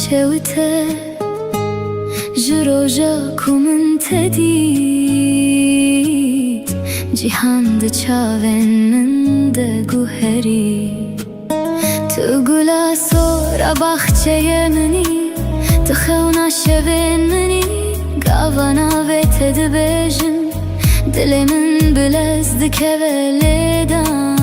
شوته جروجا کومن تدید جیهان ده چاون من ده گوهری تو گلا سورا باخچه منی تو خونا شوین منی گاوانا و تد بجن دل من بلز دکه ولیدان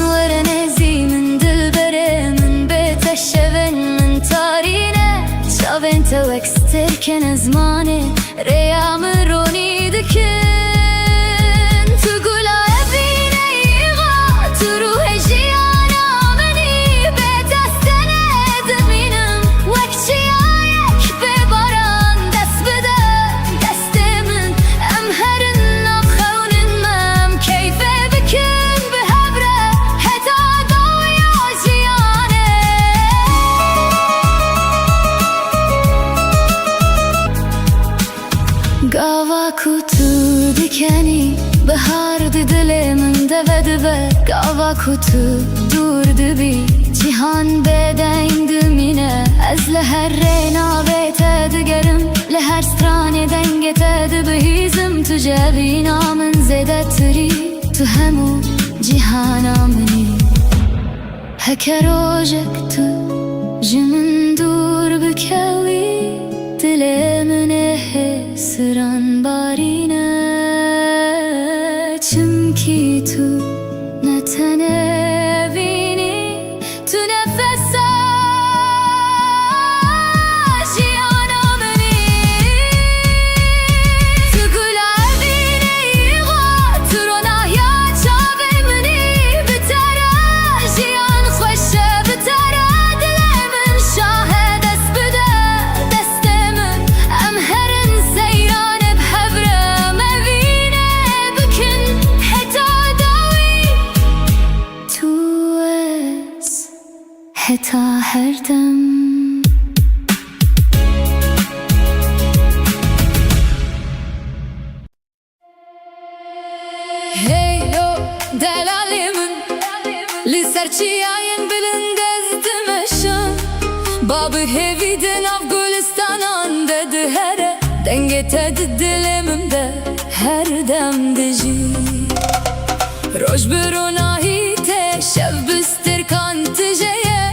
ورنزی من دل بره من بیت شوین من تارینه چاون تو اکستر کن زمانه ریام رونی دکن گاوا کوتو دکنی بهار دل من دوه گاوا کوتو دور دبی جیهان بدین دمینه از لهر رینا بیت دگرم لهر ستران دنگت دبهیزم تو جوینا من زده تری تو همو جیهانا منی هکه روژک تو جمن دور بکوی دل منه سران بارینه چمکی تو نتنه بینی تو نفسا جیانا منی تو گلا بینی غا تو رونایا چاوی منی بتره جیان خوشه بتره دل من شاهد است بده دست من ام هرن سیران بحبره مبینه بکن حتا داوی تو از حتا هر دم دلالیمن لسرچیاین بلند از دمشن باب هیویدن av گلستانان ده هره دنگت دلمم ده هر دم دجی روش بروناهی ته شب بستر کان تجیه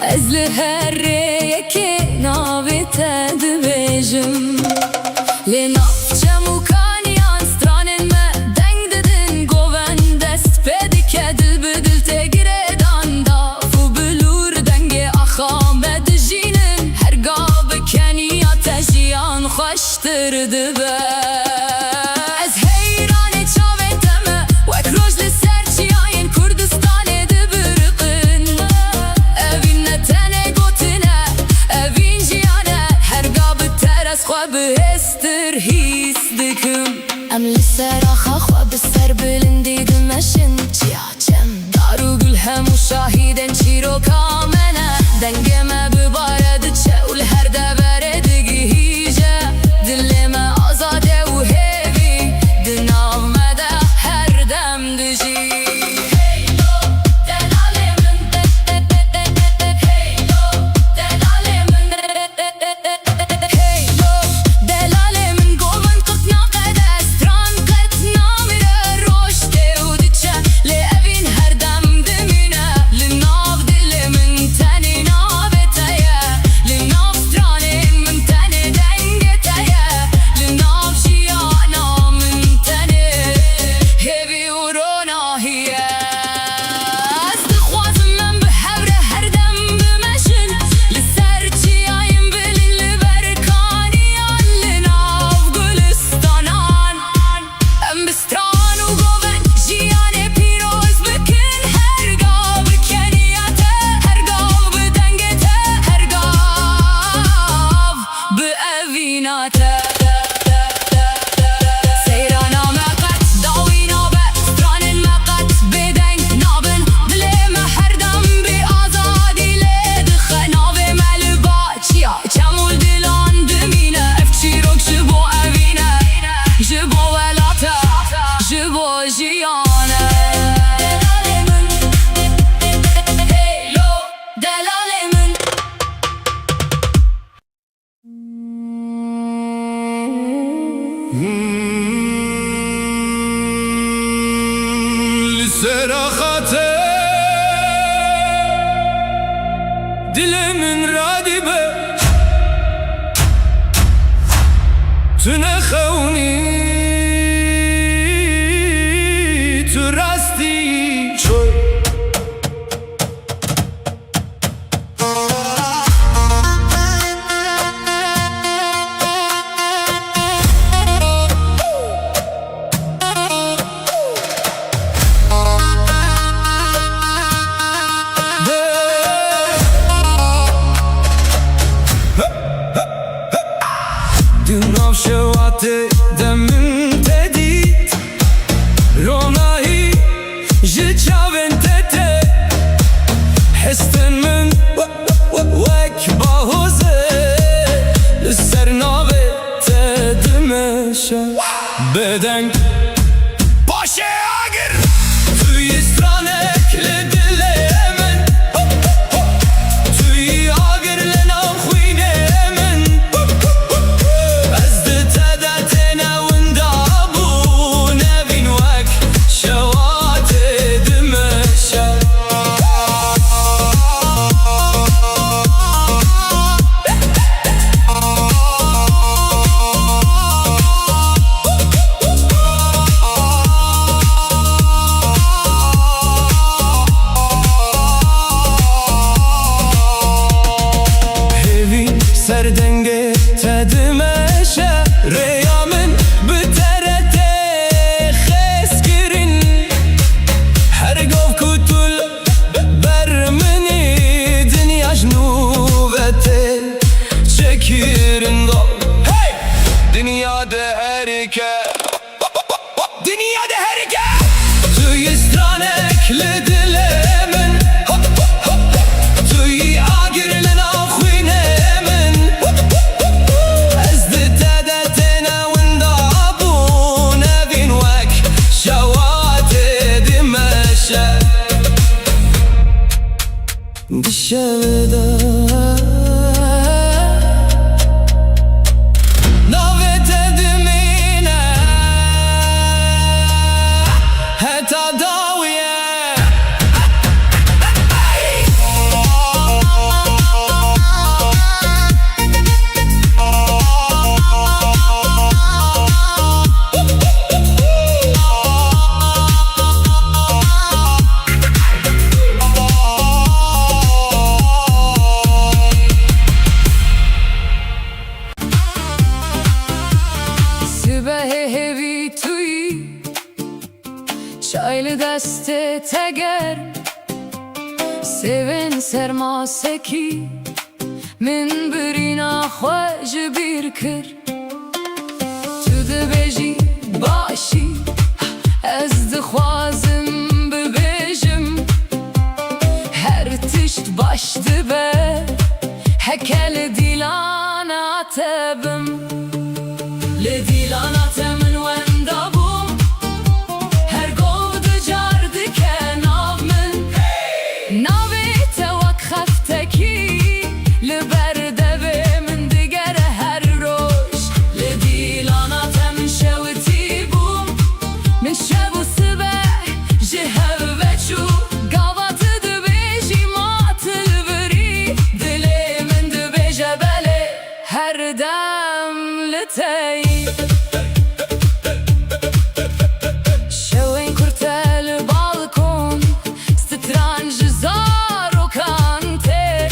از لهر یکی ناویت دبیجم لناف چمو کانیان سترانن me deng dedin goven dest pedike dil bedil te giredan da fu bilur denge axame dijinin her gav keniya tejiyan xoştir dibe ez heyrane çaveteme wek roj li ser çiyayin Kurdistanê dibiriqin evin netene gotine evin jiyane her gav teres xwe bihestir his dikim em li ser axa xwe bi ser bilindî dimeşin çiyaçem daru gül hemû şahîdên çîroka me ne dengê me bibare diçe û li her devere digihîje dilê me azad ferahatı dilimin radibe tüne khawni tu rasti çoy Dünav şevate demin tedit Ronahi jiçaven tete Hesten min vek bahoze Lüser nave tedimeşe Beden Paşe agir Tüy istranekle dilemen Tüy agirle namkhuyne emen Serdenge tedimeşe Reyamin biterete xeskirin Her gov kutul bermeni Dünya jnuvete çekirin dal Hey! Dünyada herike Dünyada herike Tüy istranekle dilemen Tüy agirle namkhuyne Dışarıda Navet edimine Heta daviye Hevi tuyi Çaylı deste teger Seven sermaseki Min birina xwej bir kir Tu dibêjî başî Ez dixwazim bibêjim Her tişt baş dibe Heke li dîlana te bim Li dîlana te min wenda bûm Her gov dicar dike nav min Navê te wek xeftekî Li ber devê min digere her roj Li dîlana te min şewitî bûm Min şev û sibeh ji hev veçû Gava tu dibêjî ma tilvirî Dilê min dibêje belê her dem li te yî Şewên kurte li balkon Stran ji zarokan tê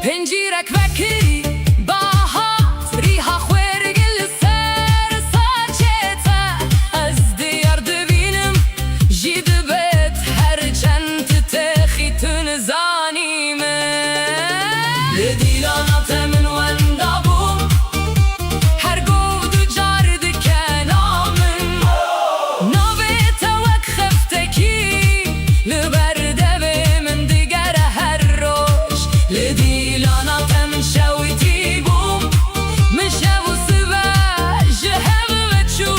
Pincîrek vekirî bahat Rîha xwêrgî li ser saçê te Ez diyar dibînim jî dibêt her çend tu texî tu nizanî min Li dîlana te min wenda bûm Her gov dicar dike nav min Navê te wek xeftekî Li ber devê min digere her roj Li dîlana te min şewitî bûm Min şev û sibeh ji hev veçû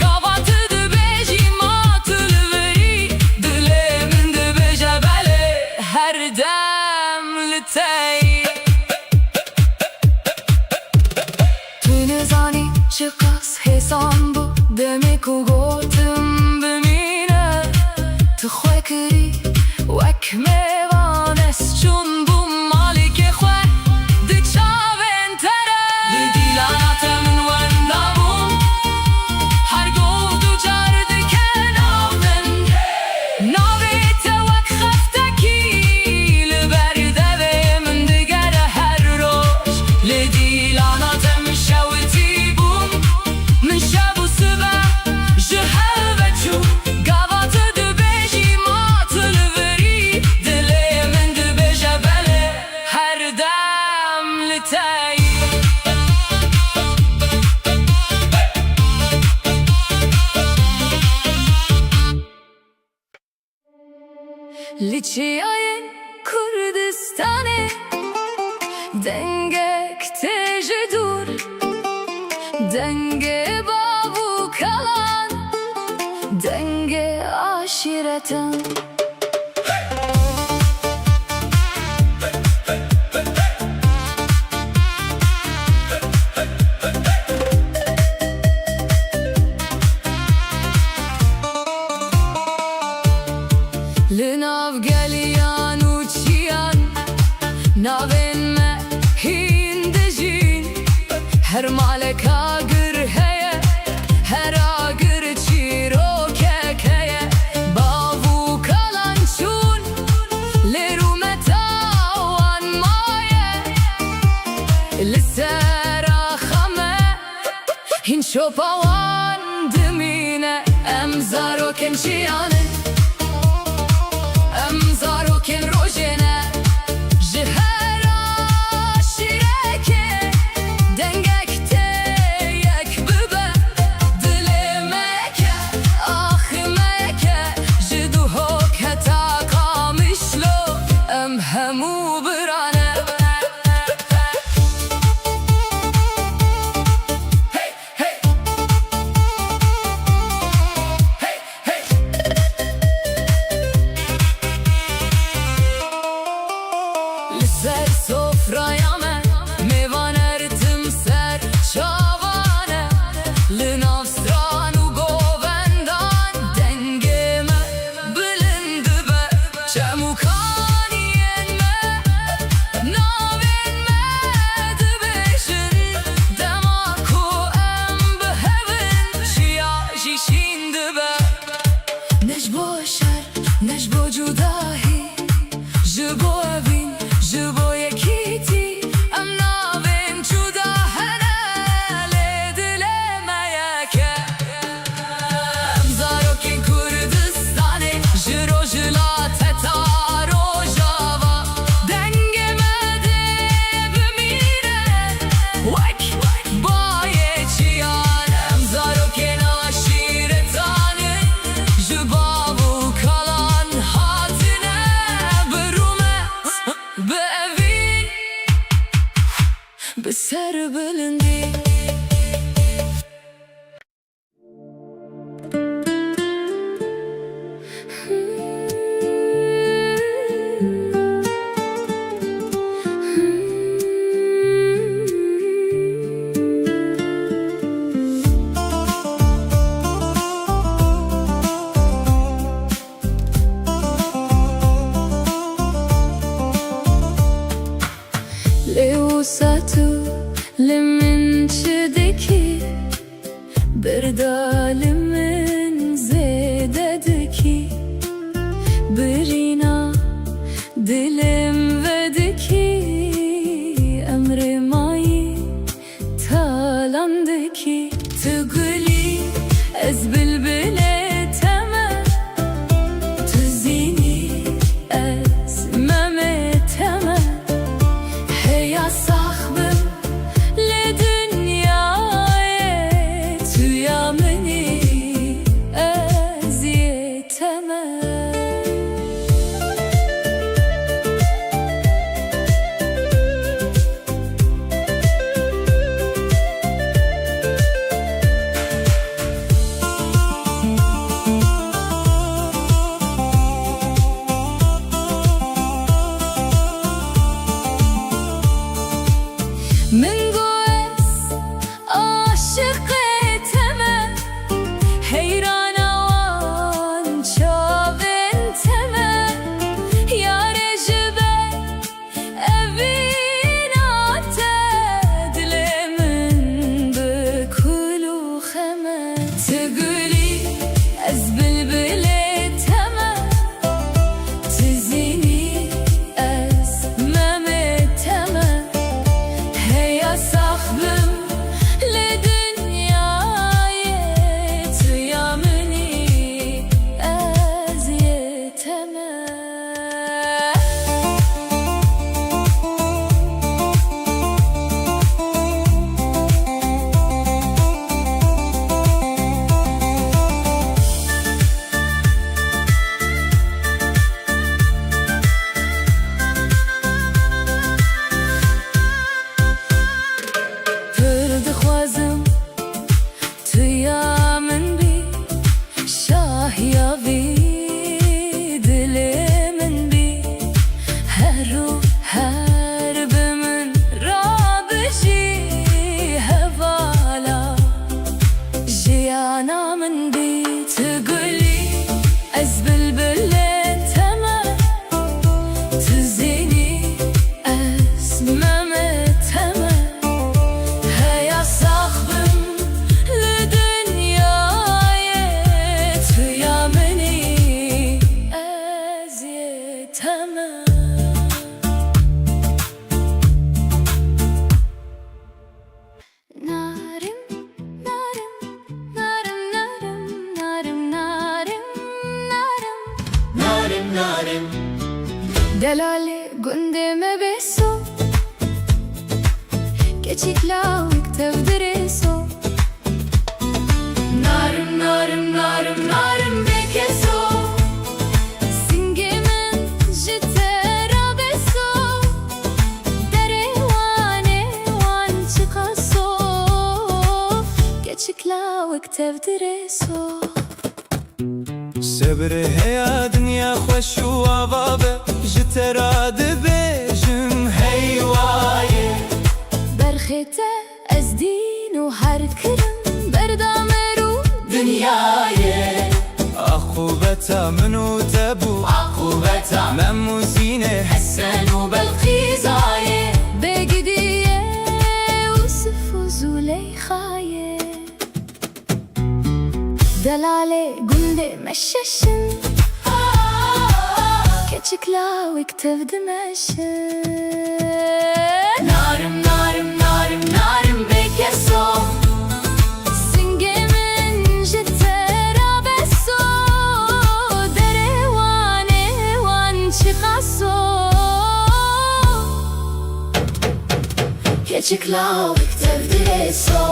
Gava tu dibêjî ma tu li virî Dilê min dibêje belê her dem li te yî Tu nizanî çi qas hêsan bû Demê ku gotim bimîne Tu تخواه کری وک میوانست چون بو مالک خواه دی چاوین تره دی دیلانات من ونامون هر گو دو جار دکه ناون ناویت وک خفتکی لبرده و من دگره هر روش لی دیلانات من شوتی بوم من شب و صبح جهل و چون گوات دو بیجی ماتل وری دلی من دو بیجه بله هر دم لتایی لچیای کردستانه دنگک تیج دور دنگ بابو کلان دنگ عاشرتن لناف گلیان و چیان ناوین ما هندجین هر مالک آگر هیه هر آگر چیرو که باو کلان چون لیرو متاوان مایه لسر خمه هین شپاوان دمینه امزارو کن چیانه امزارو کن روژنه جهرا شیرکه دنگک تیک ببه دل مکه آخ مکه جدو هکتا کامشلو ام همو برانه لسر سفرaya من میوان ارتم سر چاوانه لنافستران و گووندان دنگ من بلند به چموکانین من ناوین من دبیشن دماکو ام بهون شیا جیشین دبه نجبو شر نجبو جداهی جبو اوین جبو یکیتی ام ناوین جدا هنه دل میکه امزارو که کردستانه جرو جلات تارو جاوا دنگ مده بمیره وک بای چیان امزارو که ناشیرتانه جبابو کلان هاتنه برومه به اوین به سر بلندی لیوساتو لمن شدکی بردال من زیددکی برینا دلم ودکی امر مایی تالاندکی تقولی از بلبله تمام تزینی از ممه تمام هیا صاحبم لدنیای تویا منی ازیتمه من گوز عاشق تمه حیران وان چاوین Her bimin rabişi hevala Jiyana min bit guli Ez bülbülle temel Tizini ez memet temel Heya sahbim li dünyaya Tüya meni ez yetemel Narim, narim, narim, narim, narim, narim, narim narim Delali gündeme beso Keçikla tevdireso Narim, narim, narim, narim bekeso Singemen jitera beso Dere wane wan çıkaso Keçikla tevdireso سبر هيا دنيا خوش وعبابة جترا دبيجم هيواي برخته از دین و هر کرم بردامرو دنياي عقوبتا منو تبو عقوبتها مموزينه حسن وبالخيزاية بگیدیه یوسف و زلیخایه دلاله گنده مششن keçikla tevdimeşin narim narim narim narim bekeso Singemin jitera beso Dere wane wan çıkaso keçikla tevdireso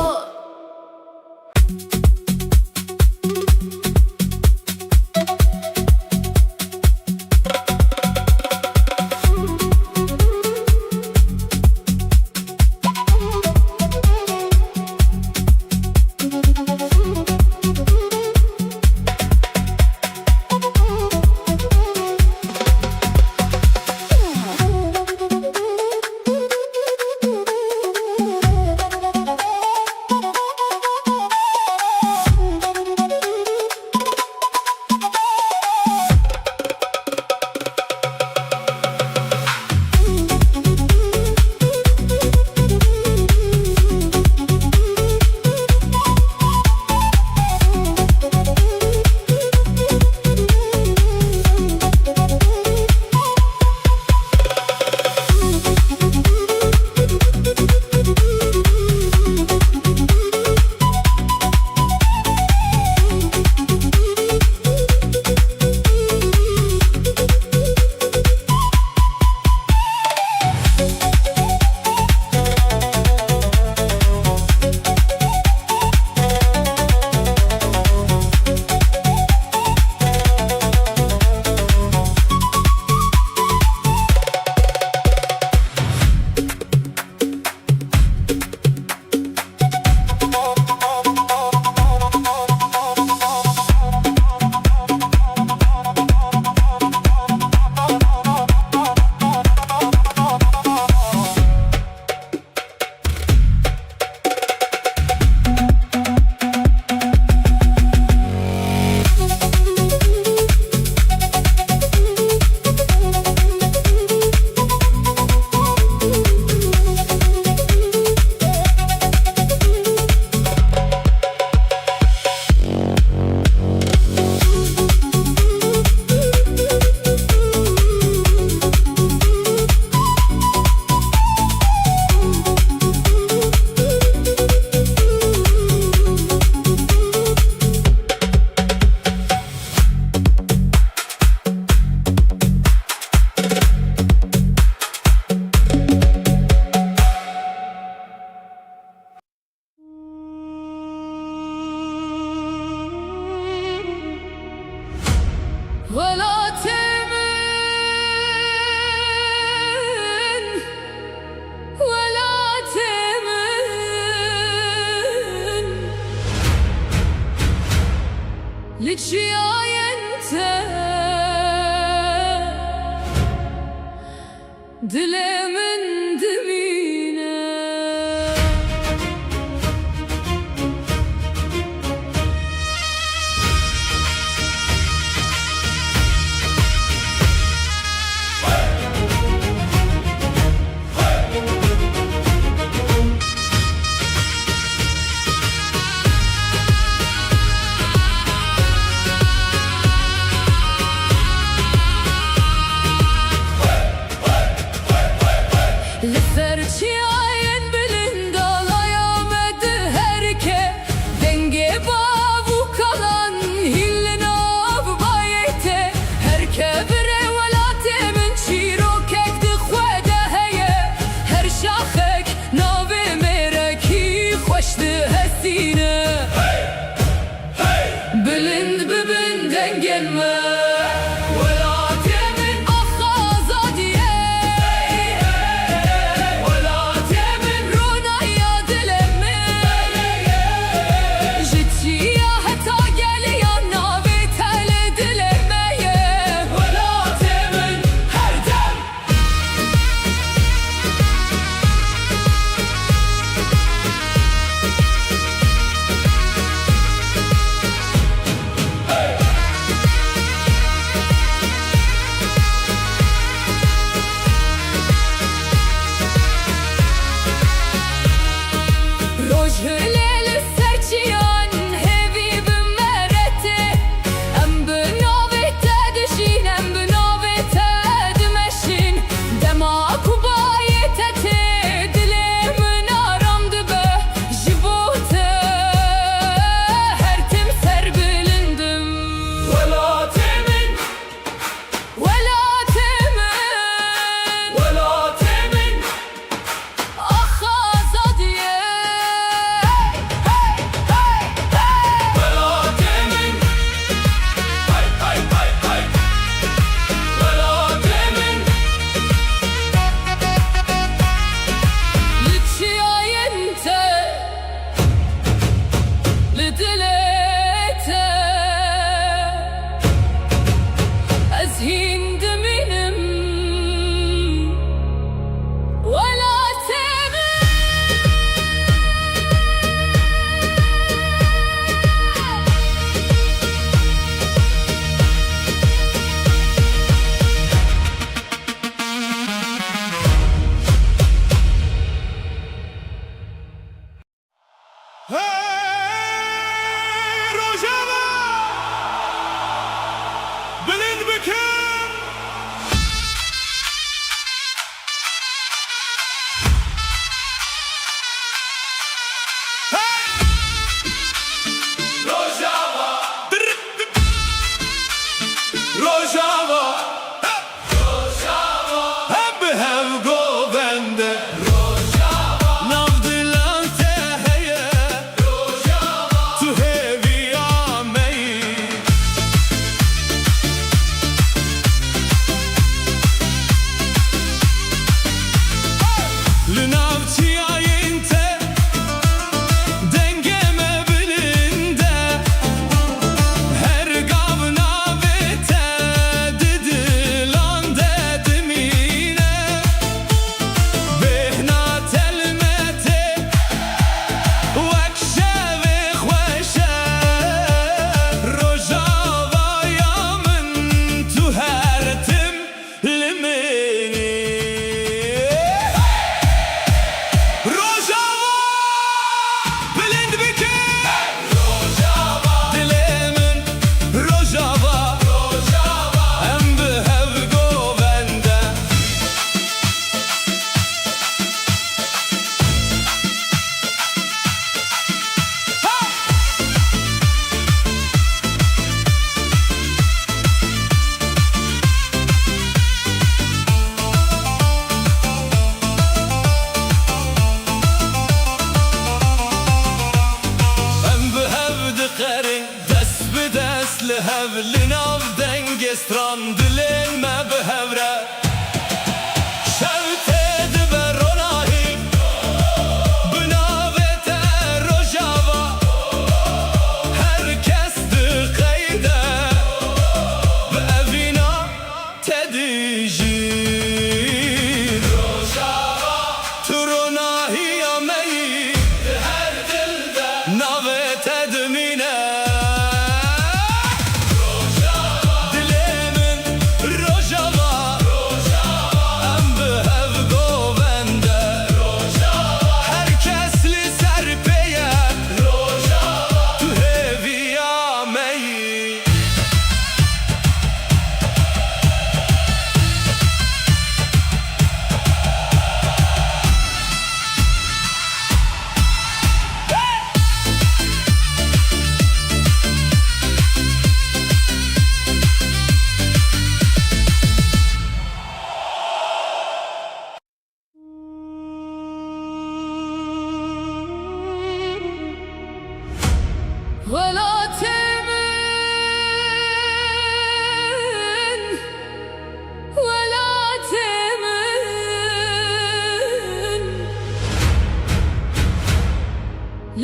من دمينه Lüferçiyen bilin dalayamedı herke Denge bavu kalan hillin av bayete Herke bire velate min çirokek di khwede heye Her şaxek nave mereki xoşdi hesine Bilind bibin dengelme هفلین av denge strandelen med behøvre Sjøvted beronahi Benavet rojava Herkes du qeyde Beevina tedijir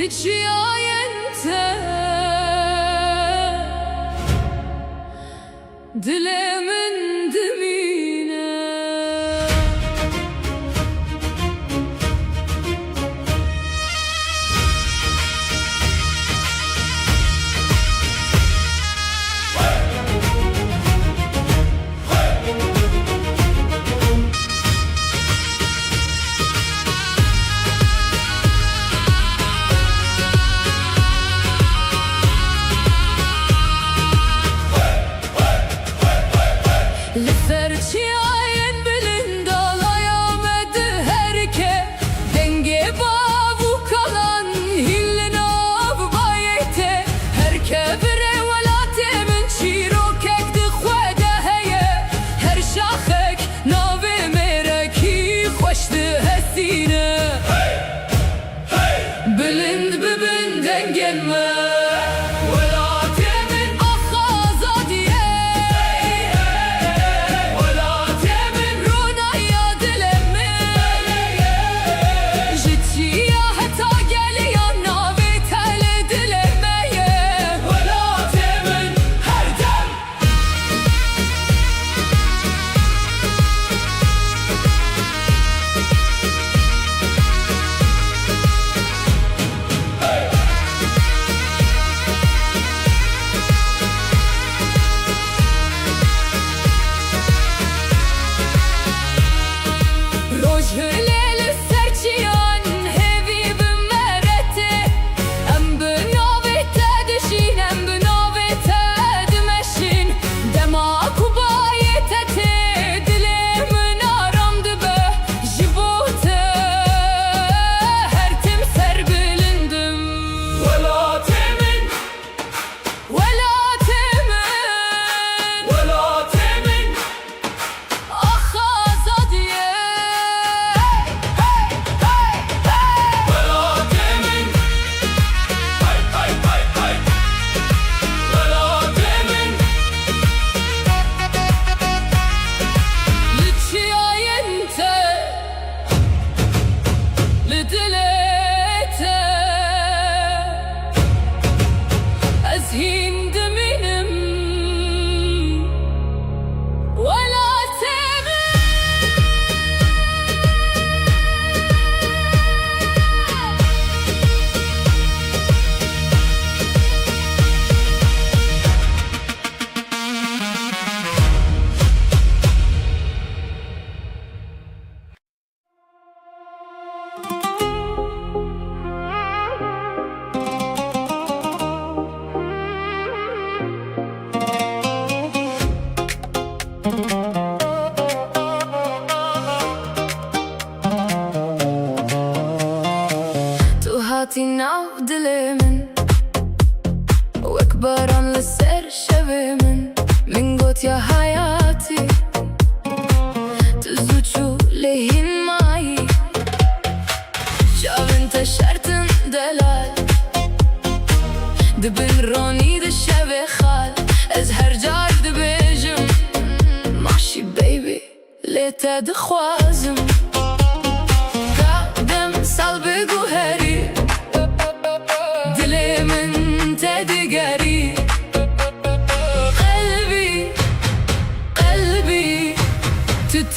لچیایente Dilimin dimine Liferçiyen bilin dalayamadı herke Denge bavu kalan hillin av bayete Herke bire velate min çiro kekdi khwede heye Her şakhek navi mereki khoşdi hesine Bilind bibin dengenme Nav dilimin Wekbaran l'ser şevimin Min got ya hayati Tuzuçu lehin mayi Çavin te şertin delal Dibin roni de şevi khal Ez her car dibêjim Maşi baby lê te dixwazim Kadem sal bigû herî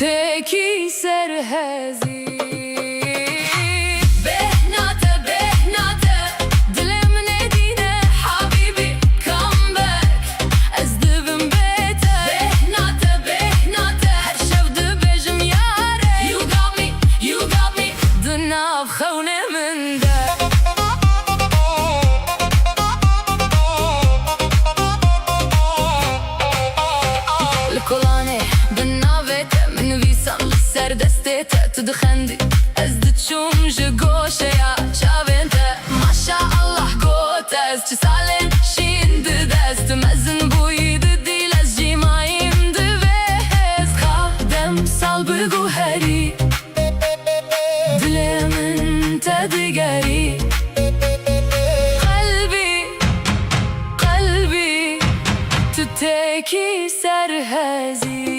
تتكي سرهزي بهناته بهناته دلم ندينه حبيبي come back ازدبن بيته بهناته بهناته هر شب دبجم ياري you got me دناف خونه من ده دستت تدخندي ازدت شوم جوشه يا شافنت ما شاء الله قوت از تسالن شين دست مزن بوي ددي لزجي ما يمدبس خادم سال بگو هري دلمن تدقري قلبي تتكي سرهزي